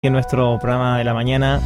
En nuestro programa de la mañana,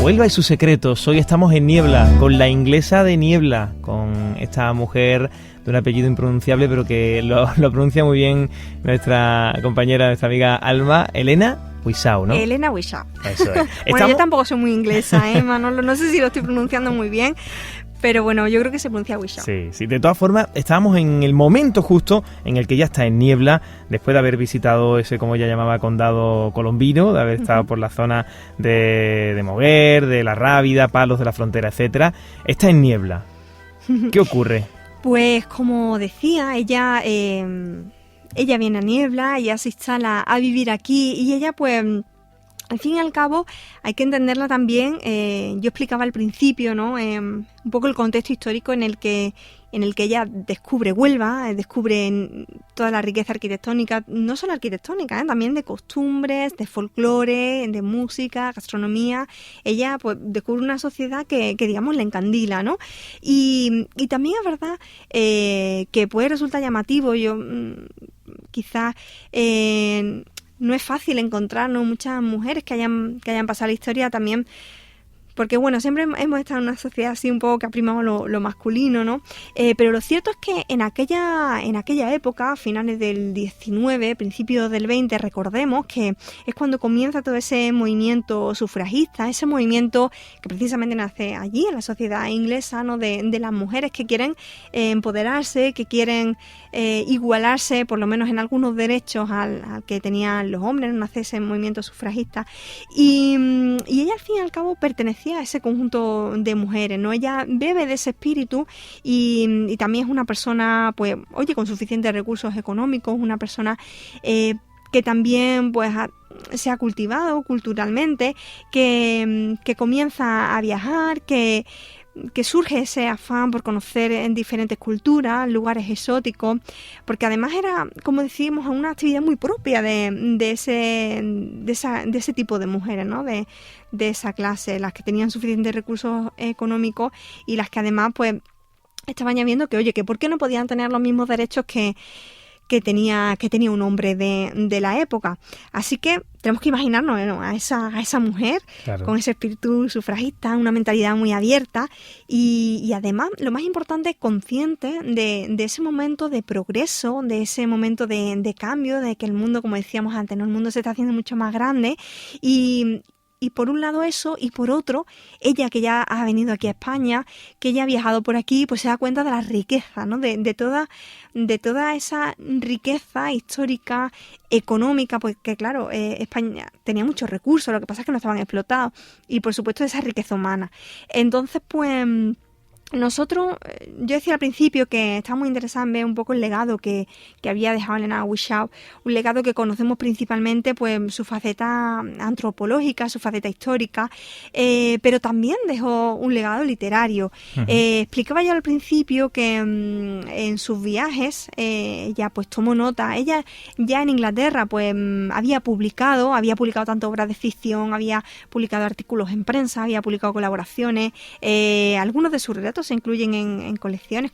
Huelva y sus secretos. Hoy estamos en Niebla, con la inglesa de Niebla, con esta mujer de un apellido impronunciable, pero que lo pronuncia muy bien nuestra compañera, nuestra amiga Alma, Elena Wisau, ¿no? Elena Wisau. Eso es. Bueno, yo tampoco soy muy inglesa, Manolo, no sé si lo estoy pronunciando muy bien, pero bueno, yo creo que se pronuncia Wisau. Sí. De todas formas, estábamos en el momento justo en el que ella está en Niebla, después de haber visitado ese, como ella llamaba, condado colombino, de haber estado por la zona de Moguer, de La Rábida, Palos de la Frontera, etcétera. Está en Niebla. ¿Qué ocurre? Pues como decía, ella viene a Niebla, ella se instala a vivir aquí y ella pues... Al fin y al cabo, hay que entenderla también, yo explicaba al principio, ¿no? Un poco el contexto histórico en el que ella descubre Huelva, descubre toda la riqueza arquitectónica, no solo arquitectónica, también de costumbres, de folclore, de música, gastronomía. Ella pues descubre una sociedad que digamos le encandila, ¿no? Y también es verdad que puede resultar llamativo, quizás... no es fácil encontrar, ¿no?, muchas mujeres que hayan pasado la historia también, porque bueno, siempre hemos estado en una sociedad así un poco que ha primado lo masculino, ¿no? Pero lo cierto es que en aquella época, finales del 19, principios del 20, recordemos que es cuando comienza todo ese movimiento sufragista, ese movimiento que precisamente nace allí, en la sociedad inglesa, ¿no?, de las mujeres que quieren empoderarse, que quieren igualarse, por lo menos en algunos derechos al que tenían los hombres, nace ese movimiento sufragista. Y ella al fin y al cabo pertenecía a ese conjunto de mujeres, ¿no? Ella bebe de ese espíritu y también es una persona, pues, oye, con suficientes recursos económicos, una persona que también, pues, se ha cultivado culturalmente, que comienza a viajar, que surge ese afán por conocer en diferentes culturas, lugares exóticos, porque además era, como decíamos, una actividad muy propia de ese tipo de mujeres, ¿no? De esa clase, las que tenían suficientes recursos económicos y las que además pues estaban ya viendo que, oye, que por qué no podían tener los mismos derechos que tenía un hombre de la época. Así que tenemos que imaginarnos, ¿no?, a esa mujer, claro, con ese espíritu sufragista, una mentalidad muy abierta y además, lo más importante, consciente de ese momento de progreso, de ese momento de cambio, de que el mundo, como decíamos antes, ¿no?, el mundo se está haciendo mucho más grande y por un lado eso, y por otro, ella que ya ha venido aquí a España, que ya ha viajado por aquí, pues se da cuenta de la riqueza, ¿no?, de toda esa riqueza histórica, económica, pues que claro, España tenía muchos recursos, lo que pasa es que no estaban explotados, y por supuesto esa riqueza humana. Entonces, pues... nosotros, yo decía al principio que estaba muy interesada en ver un poco el legado que había dejado Elena Wisau, un legado que conocemos principalmente pues su faceta antropológica, su faceta histórica, pero también dejó un legado literario. Uh-huh. Explicaba yo al principio que en sus viajes ella pues tomó nota. Ella ya en Inglaterra pues había publicado tanto obras de ficción, había publicado artículos en prensa, había publicado colaboraciones, algunos de sus relatos se incluyen en colecciones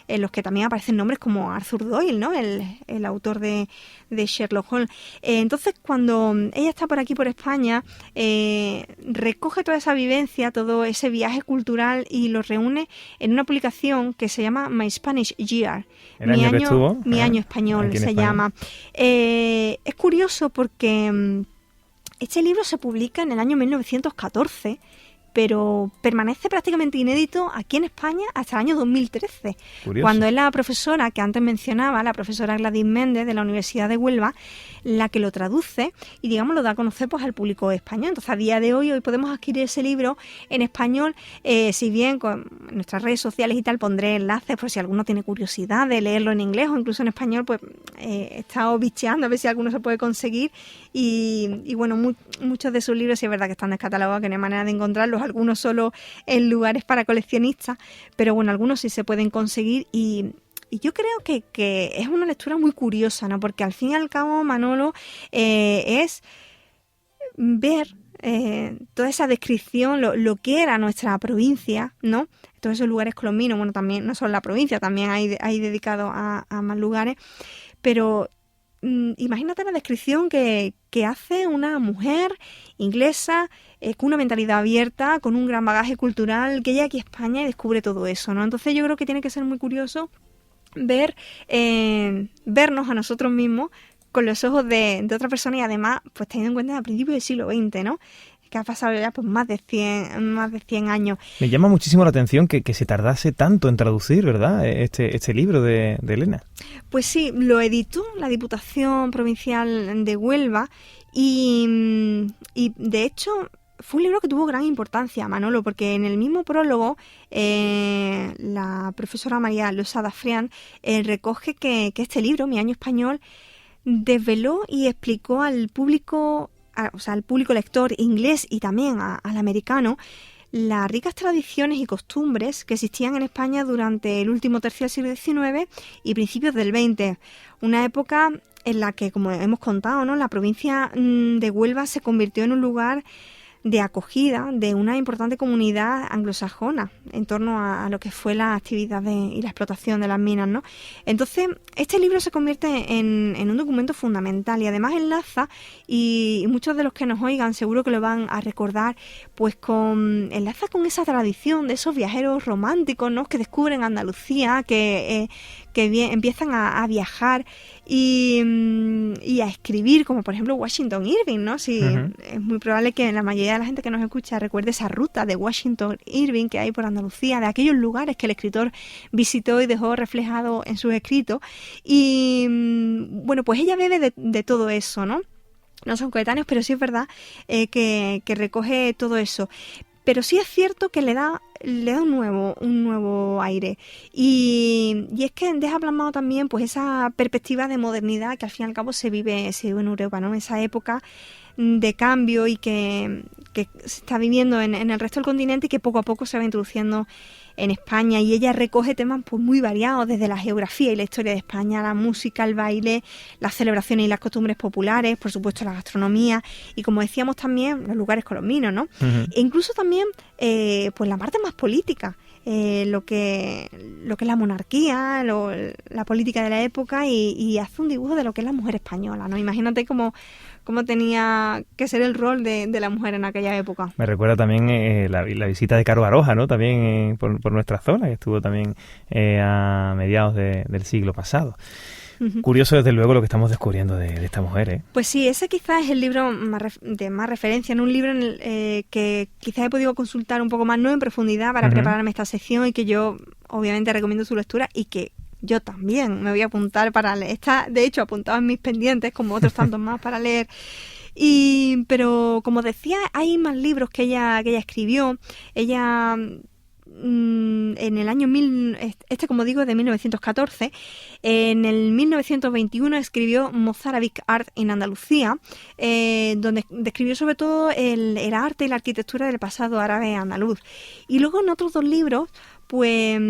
en los que también aparecen nombres como Arthur Doyle, ¿no?, el autor de Sherlock Holmes. Entonces, cuando ella está por aquí, por España, recoge toda esa vivencia, todo ese viaje cultural y lo reúne en una publicación que se llama My Spanish Year. Mi año español se llama. Es curioso porque este libro se publica en el año 1914, pero permanece prácticamente inédito aquí en España hasta el año 2013, curioso, cuando es la profesora que antes mencionaba, la profesora Gladys Méndez de la Universidad de Huelva, la que lo traduce y, digamos, lo da a conocer pues al público español. Entonces, a día de hoy podemos adquirir ese libro en español, si bien con nuestras redes sociales y tal pondré enlaces por si alguno tiene curiosidad de leerlo en inglés o incluso en español, pues he estado bicheando a ver si alguno se puede conseguir y bueno, muchos de sus libros sí es verdad que están descatalogados, que no hay manera de encontrarlos, algunos solo en lugares para coleccionistas, pero bueno, algunos sí se pueden conseguir y yo creo que es una lectura muy curiosa, ¿no? Porque al fin y al cabo, Manolo, es ver toda esa descripción, lo que era nuestra provincia, ¿no? Todos esos lugares colombinos, bueno, también no solo la provincia, también hay dedicados a más lugares, pero imagínate la descripción que hace una mujer inglesa con una mentalidad abierta, con un gran bagaje cultural, que llega aquí a España y descubre todo eso, ¿no? Entonces yo creo que tiene que ser muy curioso vernos a nosotros mismos con los ojos de otra persona y además, pues teniendo en cuenta a principios del siglo XX, ¿no? Que ha pasado ya pues más de 100 años. Me llama muchísimo la atención que se tardase tanto en traducir, ¿verdad? Este libro de Elena. Pues sí, lo editó la Diputación Provincial de Huelva y de hecho fue un libro que tuvo gran importancia, Manolo, porque en el mismo prólogo la profesora María Losada Frián recoge que este libro, Mi Año Español, desveló y explicó al público, al público lector inglés y también al americano, las ricas tradiciones y costumbres que existían en España durante el último tercio del siglo XIX y principios del XX. Una época en la que, como hemos contado, ¿no?, la provincia de Huelva se convirtió en un lugar de acogida de una importante comunidad anglosajona en torno a lo que fue la actividad y la explotación de las minas, ¿no? Entonces, este libro se convierte en un documento fundamental y además enlaza, y muchos de los que nos oigan seguro que lo van a recordar, pues enlaza con esa tradición de esos viajeros románticos, ¿no?, que descubren Andalucía, que empiezan a viajar y a escribir, como por ejemplo Washington Irving, ¿no? Sí, es muy probable que la mayoría de la gente que nos escucha recuerde esa ruta de Washington Irving que hay por Andalucía, de aquellos lugares que el escritor visitó y dejó reflejado en sus escritos. Y bueno, pues ella bebe de todo eso, ¿no? No son coetáneos, pero sí es verdad que recoge todo eso. Pero sí es cierto que le da un nuevo aire. Y es que deja plasmado también pues esa perspectiva de modernidad que al fin y al cabo se vive en Europa, ¿no? Esa época de cambio y que se está viviendo en el resto del continente y que poco a poco se va introduciendo en España. Y ella recoge temas pues muy variados, desde la geografía y la historia de España, la música, el baile, las celebraciones y las costumbres populares, por supuesto la gastronomía y, como decíamos, también los lugares colombinos, ¿no? E incluso también pues la parte más política, lo que es la monarquía, la política de la época, y hace un dibujo de lo que es la mujer española, ¿no? Imagínate cómo tenía que ser el rol de la mujer en aquella época. Me recuerda también la visita de Caro Baroja, ¿no? También por nuestra zona, que estuvo también a mediados del siglo pasado. Curioso, desde luego, lo que estamos descubriendo de esta mujer, ¿eh? Pues sí, ese quizás es el libro de más referencia, en un libro en el que quizás he podido consultar un poco más, no en profundidad, para prepararme esta sección, y que yo obviamente recomiendo su lectura y que yo también me voy a apuntar para leer. Está, de hecho, apuntado en mis pendientes, como otros tantos más para leer. Pero, como decía, hay más libros que ella escribió. Ella, en el año como digo, de 1914, en el 1921 escribió Mozarabic Art in Andalucía, donde describió sobre todo el arte y la arquitectura del pasado árabe andaluz. Y luego en otros dos libros, pues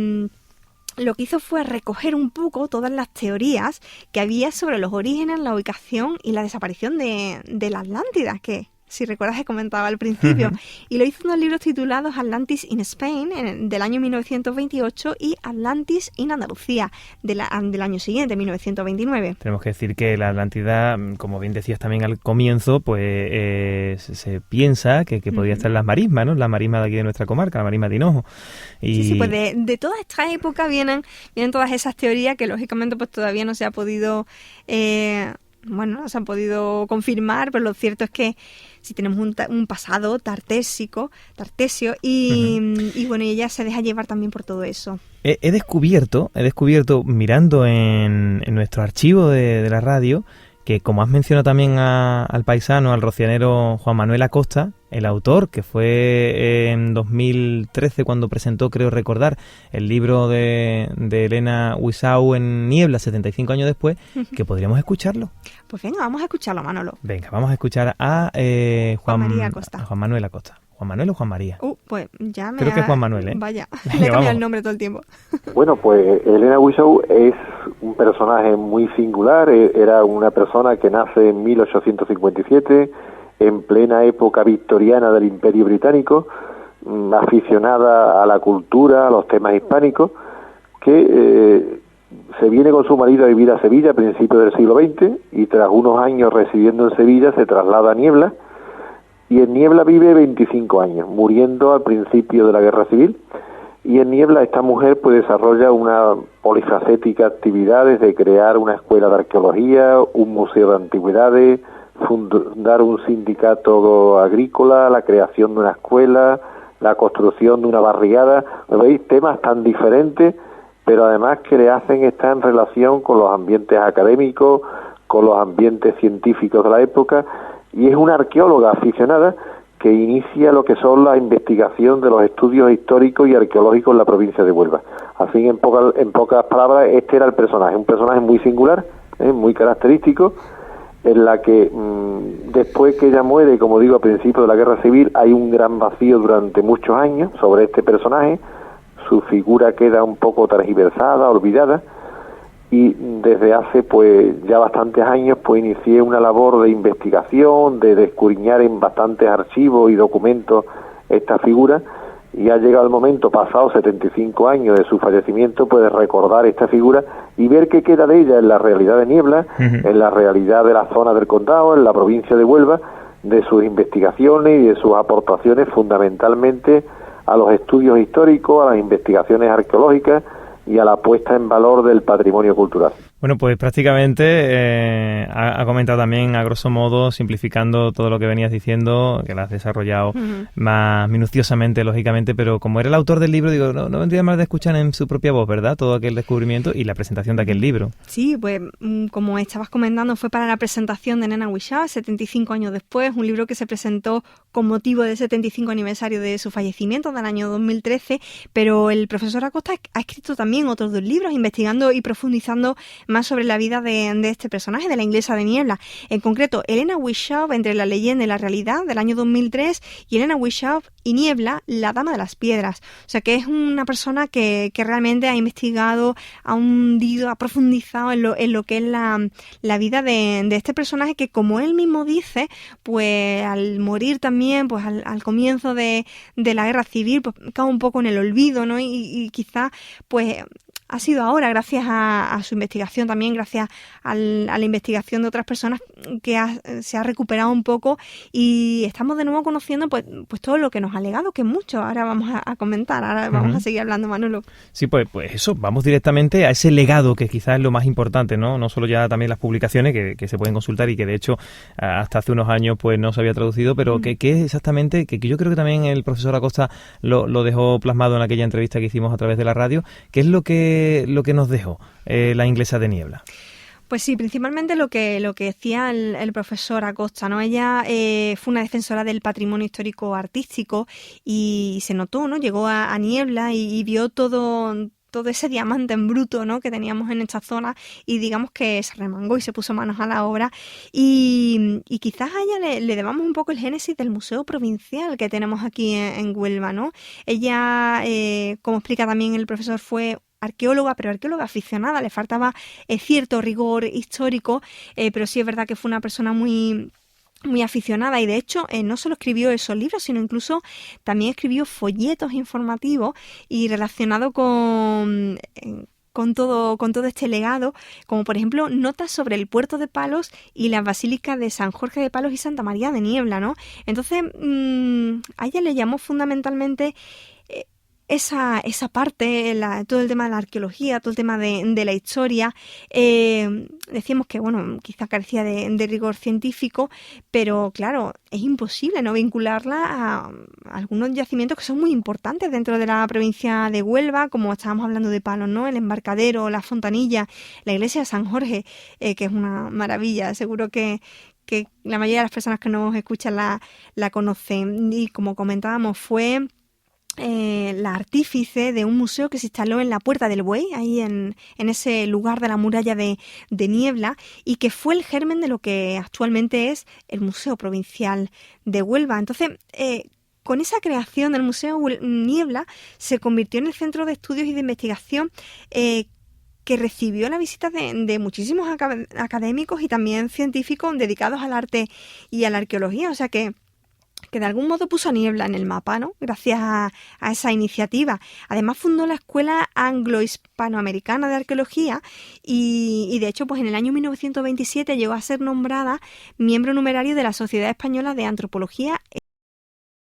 lo que hizo fue recoger un poco todas las teorías que había sobre los orígenes, la ubicación y la desaparición de la Atlántida, que, si recuerdas, he comentado al principio. Y lo hizo en dos libros titulados Atlantis in Spain, del año 1928, y Atlantis in Andalucía, del año siguiente, 1929. Tenemos que decir que la Atlántida, como bien decías también al comienzo, pues se piensa que podría estar en las marismas, ¿no? La marisma de aquí de nuestra comarca, la marisma de Hinojo. Sí, pues de toda esta época vienen todas esas teorías que, lógicamente, pues todavía no se ha podido... no se han podido confirmar, pero lo cierto es que sí tenemos un pasado tartesio y bueno, y ella se deja llevar también por todo eso. He descubierto, mirando en nuestro archivo de la radio, que, como has mencionado también al paisano, al rocianero Juan Manuel Acosta, el autor, que fue en 2013 cuando presentó, creo recordar, el libro de Elena Wisau en Niebla, 75 años después, que podríamos escucharlo. Pues venga, vamos a escucharlo, Manolo. Venga, vamos a escuchar a Juan María Acosta. A Juan Manuel Acosta. ¿Juan Manuel o Juan María? Pues ya me... Creo que es Juan Manuel, ¿eh? Vaya, le he cambiado el nombre todo el tiempo. Bueno, pues Elena Wisau es un personaje muy singular. Era una persona que nace en 1857, en plena época victoriana del Imperio Británico, aficionada a la cultura, a los temas hispánicos, que se viene con su marido a vivir a Sevilla a principios del siglo XX y tras unos años residiendo en Sevilla se traslada a Niebla y en Niebla vive 25 años, muriendo al principio de la Guerra Civil. Y en Niebla esta mujer pues desarrolla una polifacética actividad desde crear una escuela de arqueología, un museo de antigüedades, fundar un sindicato agrícola, la creación de una escuela, la construcción de una barriada. ¿Veis? Temas tan diferentes, pero además que le hacen estar en relación con los ambientes académicos, con los ambientes científicos de la época, y es una arqueóloga aficionada que inicia lo que son la investigación de los estudios históricos y arqueológicos en la provincia de Huelva. Así, en pocas palabras, este era el personaje, un personaje muy singular, muy característico, en la que después que ella muere, como digo, a principios de la Guerra Civil, hay un gran vacío durante muchos años sobre este personaje, su figura queda un poco tergiversada, olvidada, y desde hace pues ya bastantes años pues inicié una labor de investigación, de escudriñar en bastantes archivos y documentos esta figura, y ha llegado el momento, pasados 75 años de su fallecimiento, pues de recordar esta figura y ver qué queda de ella en la realidad de Niebla, en la realidad de la zona del condado, en la provincia de Huelva, de sus investigaciones y de sus aportaciones fundamentalmente a los estudios históricos, a las investigaciones arqueológicas y a la puesta en valor del patrimonio cultural. Bueno, pues prácticamente ha comentado también, a grosso modo, simplificando todo lo que venías diciendo, que lo has desarrollado más minuciosamente, lógicamente, pero como era el autor del libro, digo, no vendría mal de escuchar en su propia voz, ¿verdad? Todo aquel descubrimiento y la presentación de aquel libro. Sí, pues como estabas comentando, fue para la presentación de Nena Wishaw, 75 años después, un libro que se presentó con motivo del 75 aniversario de su fallecimiento del año 2013, pero el profesor Acosta ha escrito también otros 2 libros, investigando y profundizando más sobre la vida de este personaje, de la inglesa de Niebla. En concreto, Helena Wishaw, entre la leyenda y la realidad, del año 2003, y Helena Wishaw y Niebla, la dama de las piedras. O sea, que es una persona que realmente ha investigado, ha hundido, ha profundizado en lo que es la vida de este personaje, que, como él mismo dice, pues al morir también, pues al comienzo de la Guerra Civil, pues cae un poco en el olvido, ¿no? Y quizás, pues ha sido ahora, gracias a su investigación también, gracias a la investigación de otras personas, que se ha recuperado un poco y estamos de nuevo conociendo pues todo lo que nos ha legado, que es mucho. Ahora vamos a comentar, ahora vamos a seguir hablando, Manolo. Sí, pues eso, vamos directamente a ese legado que quizás es lo más importante, ¿no? No solo ya también las publicaciones que se pueden consultar y que de hecho hasta hace unos años pues no se había traducido, pero que es exactamente, que yo creo que también el profesor Acosta lo dejó plasmado en aquella entrevista que hicimos a través de la radio, que es lo que nos dejó la inglesa de Niebla. Pues sí, principalmente lo que decía el profesor Acosta, ¿no? Ella fue una defensora del patrimonio histórico artístico y se notó, ¿no? Llegó a Niebla y vio todo ese diamante en bruto, ¿no? Que teníamos en esta zona, y digamos que se remangó y se puso manos a la obra, y quizás a ella le debamos un poco el génesis del Museo Provincial que tenemos aquí en Huelva, ¿no? Ella, como explica también el profesor, fue arqueóloga, pero arqueóloga aficionada, le faltaba cierto rigor histórico, pero sí es verdad que fue una persona muy aficionada, y de hecho no solo escribió esos libros, sino incluso también escribió folletos informativos y relacionado con todo este legado, como por ejemplo notas sobre el puerto de Palos y las basílicas de San Jorge de Palos y Santa María de Niebla, ¿no? Entonces a ella le llamó fundamentalmente esa parte, todo el tema de la arqueología, todo el tema de la historia. Decíamos que, bueno, quizá carecía de rigor científico, pero claro, es imposible no vincularla a algunos yacimientos que son muy importantes dentro de la provincia de Huelva, como estábamos hablando de Palos, ¿no? El Embarcadero, la Fontanilla, la iglesia de San Jorge, que es una maravilla. Seguro que la mayoría de las personas que nos escuchan la conocen. Y como comentábamos, fue la artífice de un museo que se instaló en la Puerta del Buey, ahí en ese lugar de la muralla de Niebla, y que fue el germen de lo que actualmente es el Museo Provincial de Huelva. Entonces, con esa creación del Museo Niebla, se convirtió en el centro de estudios y de investigación que recibió la visita de muchísimos académicos y también científicos dedicados al arte y a la arqueología. O sea que que de algún modo puso Niebla en el mapa, ¿no? Gracias a esa iniciativa. Además fundó la Escuela Anglo-Hispanoamericana de Arqueología y de hecho pues en el año 1927 llegó a ser nombrada miembro numerario de la Sociedad Española de Antropología